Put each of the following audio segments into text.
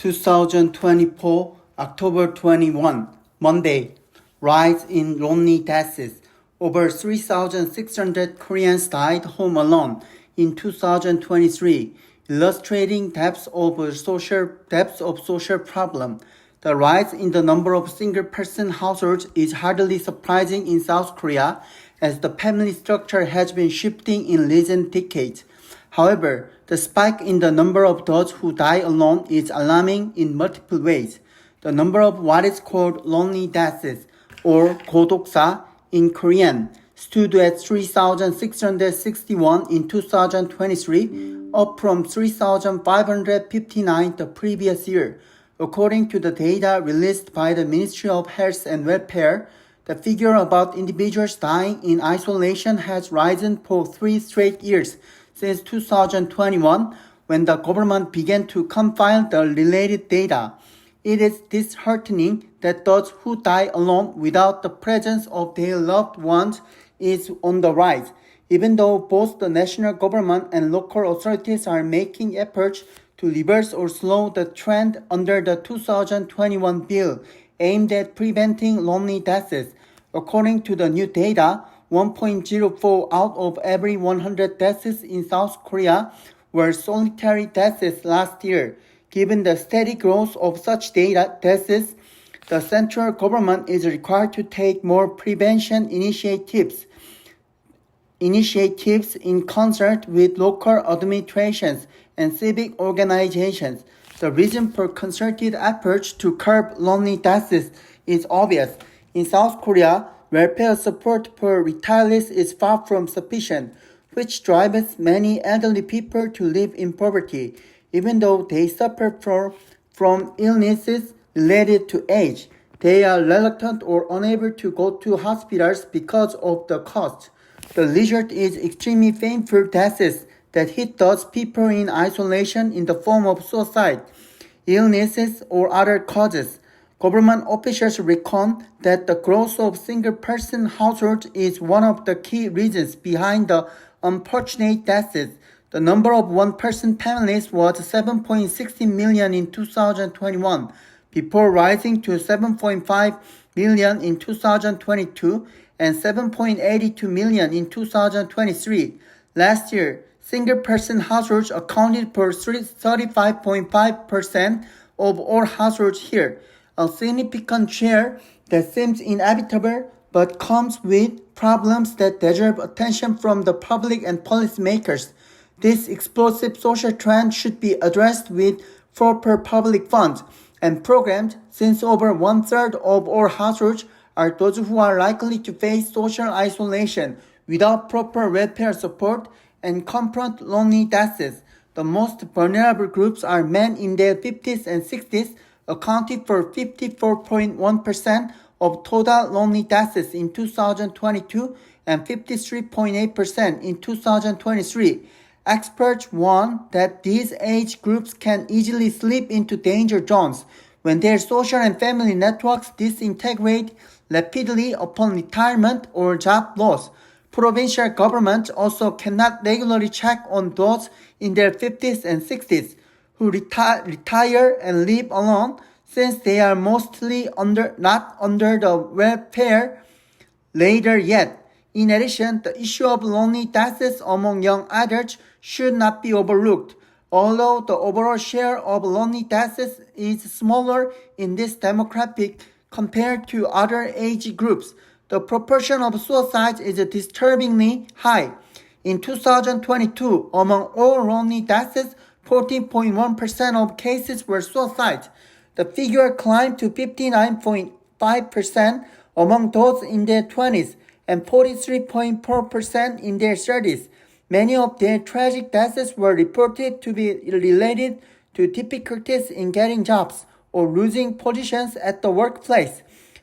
2024, October 21, Monday. Rise in lonely deaths. Over 3,600 Koreans died home alone in 2023, illustrating depths of social problem. The rise in the number of single-person households is hardly surprising in South Korea, as the family structure has been shifting in recent decades. However, the spike in the number of those who die alone is alarming in multiple ways. The number of what is called lonely deaths, or godoksa in Korean, stood at 3,661 in 2023, up from 3,559 the previous year. According to the data released by the Ministry of Health and Welfare, the figure about individuals dying in isolation has risen for 3 straight years since 2021, when the government began to compile the related data. It is disheartening that those who die alone without the presence of their loved ones is on the rise, even though both the national government and local authorities are making efforts to reverse or slow the trend under the 2021 bill aimed at preventing lonely deaths. According to the new data, 1.04 out of every 100 deaths in South Korea were solitary deaths last year. Given the steady growth of such deaths, the central government is required to take more prevention initiatives in concert with local administrations and civic organizations. The reason for concerted efforts to curb lonely deaths is obvious. In South Korea, welfare support for retirees is far from sufficient, which drives many elderly people to live in poverty, even though they suffer from illnesses related to age. They are reluctant or unable to go to hospitals because of the cost. The result is extremely painful deaths that hit those people in isolation in the form of suicide, illnesses, or other causes. Government officials reckon that the growth of single-person households is one of the key reasons behind the unfortunate deaths. The number of one-person families was 7.60 million in 2021, before rising to 7.5 million in 2022 and 7.82 million in 2023. Last year, single-person households accounted for 35.5% of all households here, a significant share that seems inevitable but comes with problems that deserve attention from the public and policymakers. This explosive social trend should be addressed with proper public funds and programs, since over one-third of all households are those who are likely to face social isolation without proper welfare support and confront lonely deaths. The most vulnerable groups are men in their 50s and 60s, accounting for 54.1% of total lonely deaths in 2022 and 53.8% in 2023. Experts warn that these age groups can easily slip into danger zones when their social and family networks disintegrate rapidly upon retirement or job loss. Provincial governments also cannot regularly check on those in their 50s and 60s who retire and live alone, since they are mostly not under the welfare ladder yet. In addition, the issue of lonely deaths among young adults should not be overlooked. Although the overall share of lonely deaths is smaller in this demographic compared to other age groups, the proportion of suicides is disturbingly high. In 2022, among all lonely deaths, 14.1% of cases were suicides. The figure climbed to 59.5% among those in their 20s and 43.4% in their 30s. Many of their tragic deaths were reported to be related to difficulties in getting jobs or losing positions at the workplace.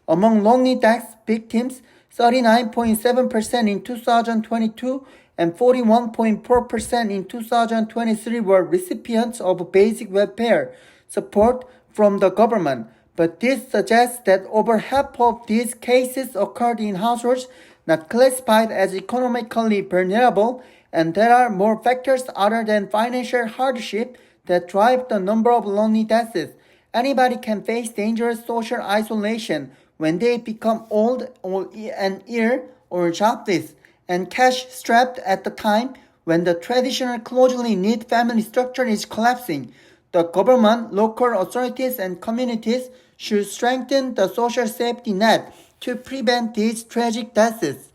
Among lonely death victims, 39.7% in 2022 and 41.4% in 2023 were recipients of basic welfare support from the government. But this suggests that over half of these cases occurred in households not classified as economically vulnerable, and there are more factors other than financial hardship that drive the number of lonely deaths. Anybody can face dangerous social isolation when they become old and ill or jobless and cash-strapped at the time when the traditional closely knit family structure is collapsing. The government, local authorities, and communities should strengthen the social safety net to prevent these tragic deaths.